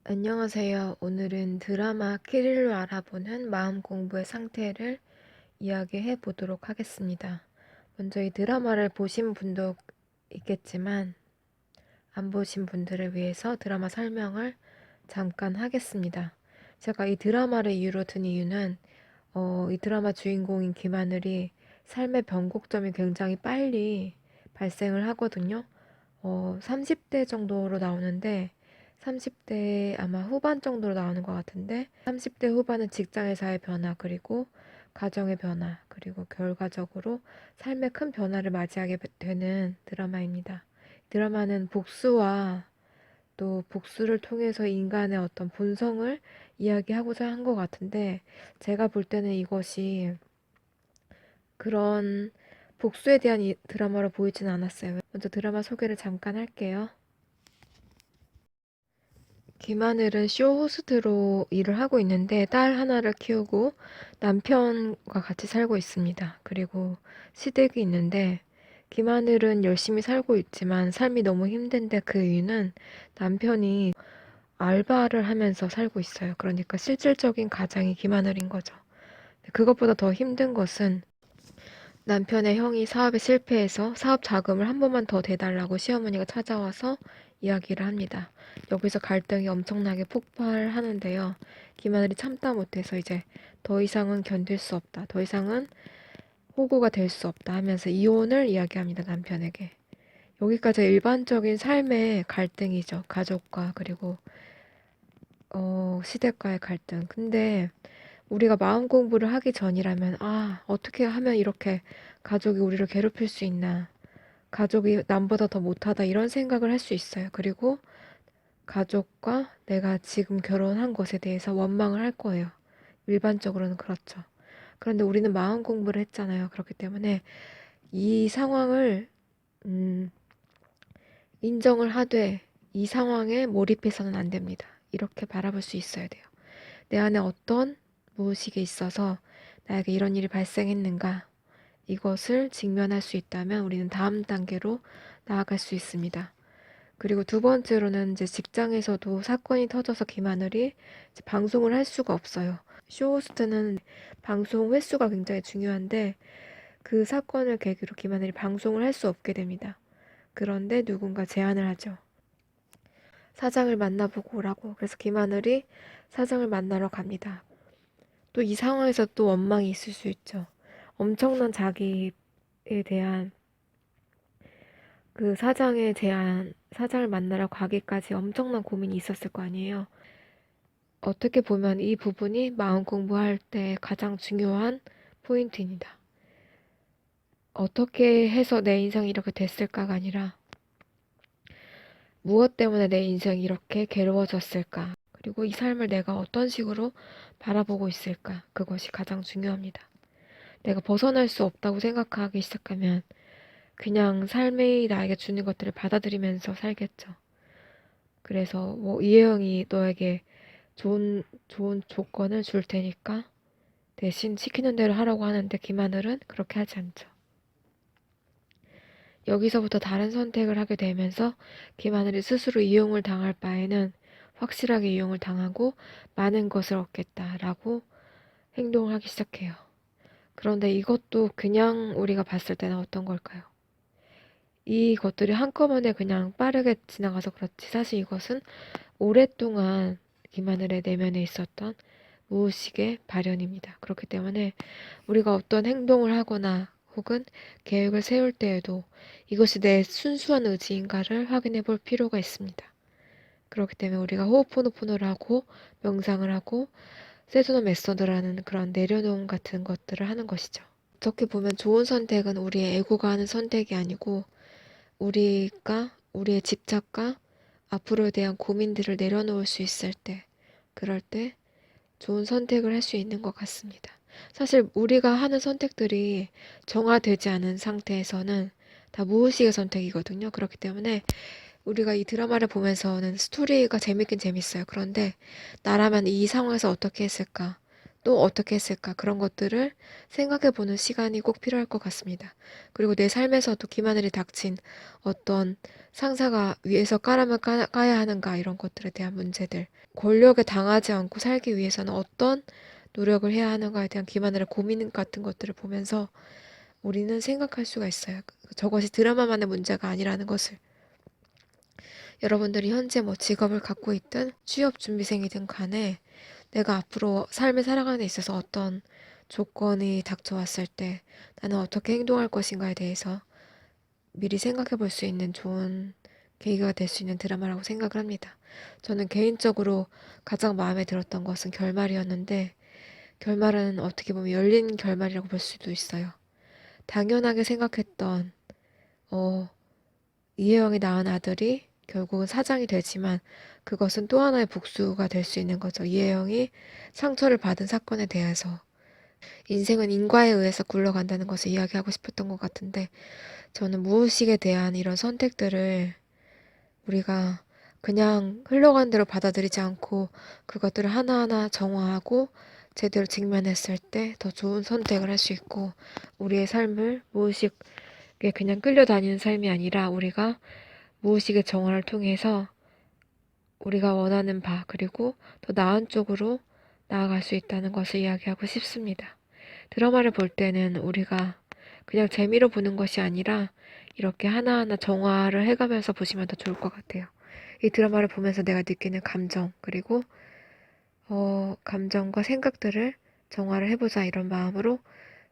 안녕하세요. 오늘은 드라마 키릴로 알아보는 마음 공부의 상태를 이야기해 보도록 하겠습니다. 먼저 이 드라마를 보신 분도 있겠지만 안 보신 분들을 위해서 드라마 설명을 잠깐 하겠습니다. 제가 이 드라마를 이유로 든 이유는 이 드라마 주인공인 김하늘이 삶의 변곡점이 굉장히 빨리 발생을 하거든요. 30대 정도로 나오는데 30대 아마 후반 정도로 나오는 것 같은데 30대 후반은 직장에서의 변화 그리고 가정의 변화 그리고 결과적으로 삶의 큰 변화를 맞이하게 되는 드라마입니다. 드라마는 복수와 또 복수를 통해서 인간의 어떤 본성을 이야기하고자 한 것 같은데 제가 볼 때는 이것이 그런 복수에 대한 드라마로 보이지는 않았어요. 먼저 드라마 소개를 잠깐 할게요. 김하늘은 쇼 호스트로 일을 하고 있는데 딸 하나를 키우고 남편과 같이 살고 있습니다. 그리고 시댁이 있는데 김하늘은 열심히 살고 있지만 삶이 너무 힘든데 그 이유는 남편이 알바를 하면서 살고 있어요. 그러니까 실질적인 가장이 김하늘인 거죠. 그것보다 더 힘든 것은 남편의 형이 사업에 실패해서 사업 자금을 한 번만 더 대달라고 시어머니가 찾아와서 이야기를 합니다. 여기서 갈등이 엄청나게 폭발하는데요. 김하늘이 참다 못해서 이제 더 이상은 견딜 수 없다. 더 이상은 호구가 될 수 없다 하면서 이혼을 이야기합니다. 남편에게. 여기까지 일반적인 삶의 갈등이죠. 가족과 그리고 시댁과의 갈등. 근데 우리가 마음 공부를 하기 전이라면 어떻게 하면 이렇게 가족이 우리를 괴롭힐 수 있나. 가족이 남보다 더 못하다 이런 생각을 할 수 있어요. 그리고 가족과 내가 지금 결혼한 것에 대해서 원망을 할 거예요. 일반적으로는 그렇죠. 그런데 우리는 마음 공부를 했잖아요. 그렇기 때문에 이 상황을 음, 인정을 하되 이 상황에 몰입해서는 안 됩니다. 이렇게 바라볼 수 있어야 돼요. 내 안에 어떤 무의식에 있어서 나에게 이런 일이 발생했는가 이것을 직면할 수 있다면 우리는 다음 단계로 나아갈 수 있습니다. 그리고 두 번째로는 이제 직장에서도 사건이 터져서 김하늘이 이제 방송을 할 수가 없어요. 쇼호스트는 방송 횟수가 굉장히 중요한데 그 사건을 계기로 김하늘이 방송을 할 수 없게 됩니다. 그런데 누군가 제안을 하죠. 사장을 만나보고 오라고. 그래서 김하늘이 사장을 만나러 갑니다. 또 이 상황에서 또 원망이 있을 수 있죠. 엄청난 자기에 대한 그 사장에 대한 사장을 만나러 가기까지 엄청난 고민이 있었을 거 아니에요. 어떻게 보면 이 부분이 마음 공부할 때 가장 중요한 포인트입니다. 어떻게 해서 내 인생이 이렇게 됐을까가 아니라 무엇 때문에 내 인생이 이렇게 괴로워졌을까? 그리고 이 삶을 내가 어떤 식으로 바라보고 있을까? 그것이 가장 중요합니다. 내가 벗어날 수 없다고 생각하기 시작하면 그냥 삶이 나에게 주는 것들을 받아들이면서 살겠죠. 그래서 뭐 이혜영이 너에게 좋은 조건을 줄 테니까 대신 시키는 대로 하라고 하는데 김하늘은 그렇게 하지 않죠. 여기서부터 다른 선택을 하게 되면서 김하늘이 스스로 이용을 당할 바에는 확실하게 이용을 당하고 많은 것을 얻겠다라고 행동을 하기 시작해요. 그런데 이것도 그냥 우리가 봤을 때는 어떤 걸까요? 이 것들이 한꺼번에 그냥 빠르게 지나가서 그렇지 사실 이것은 오랫동안 김하늘의 내면에 있었던 무의식의 발현입니다. 그렇기 때문에 우리가 어떤 행동을 하거나 혹은 계획을 세울 때에도 이것이 내 순수한 의지인가를 확인해 볼 필요가 있습니다. 그렇기 때문에 우리가 호흡포노포노를 하고 명상을 하고 세조나 메소드라는 그런 내려놓음 같은 것들을 하는 것이죠. 어떻게 보면 좋은 선택은 우리의 에고가 하는 선택이 아니고 우리가 우리의 집착과 앞으로에 대한 고민들을 내려놓을 수 있을 때, 그럴 때 좋은 선택을 할 수 있는 것 같습니다. 사실 우리가 하는 선택들이 정화되지 않은 상태에서는 다 무의식의 선택이거든요. 그렇기 때문에 우리가 이 드라마를 보면서는 스토리가 재밌긴 재밌어요. 그런데 나라면 이 상황에서 어떻게 했을까? 또 어떻게 했을까? 그런 것들을 생각해 보는 시간이 꼭 필요할 것 같습니다. 그리고 내 삶에서도 기마늘이 닥친 어떤 상사가 위에서 까라면 까야 하는가 이런 것들에 대한 문제들, 권력에 당하지 않고 살기 위해서는 어떤 노력을 해야 하는가에 대한 기마늘의 고민 같은 것들을 보면서 우리는 생각할 수가 있어요. 저것이 드라마만의 문제가 아니라는 것을. 여러분들이 현재 뭐 직업을 갖고 있든 취업 준비생이든 간에 내가 앞으로 삶을 살아가는 데 있어서 어떤 조건이 닥쳐왔을 때 나는 어떻게 행동할 것인가에 대해서 미리 생각해 볼 수 있는 좋은 계기가 될 수 있는 드라마라고 생각을 합니다. 저는 개인적으로 가장 마음에 들었던 것은 결말이었는데, 결말은 어떻게 보면 열린 결말이라고 볼 수도 있어요. 당연하게 생각했던 어, 이혜영이 낳은 아들이 결국은 사장이 되지만 그것은 또 하나의 복수가 될 수 있는 거죠. 이혜영이 상처를 받은 사건에 대해서 인생은 인과에 의해서 굴러간다는 것을 이야기하고 싶었던 것 같은데, 저는 무의식에 대한 이런 선택들을 우리가 그냥 흘러간 대로 받아들이지 않고 그것들을 하나하나 정화하고 제대로 직면했을 때 더 좋은 선택을 할 수 있고, 우리의 삶을 무의식에 그냥 끌려다니는 삶이 아니라 우리가 무의식의 정화를 통해서 우리가 원하는 바, 그리고 더 나은 쪽으로 나아갈 수 있다는 것을 이야기하고 싶습니다. 드라마를 볼 때는 우리가 그냥 재미로 보는 것이 아니라 이렇게 하나하나 정화를 해가면서 보시면 더 좋을 것 같아요. 이 드라마를 보면서 내가 느끼는 감정, 그리고 감정과 생각들을 정화를 해보자 이런 마음으로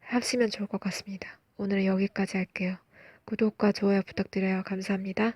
하시면 좋을 것 같습니다. 오늘은 여기까지 할게요. 구독과 좋아요 부탁드려요. 감사합니다.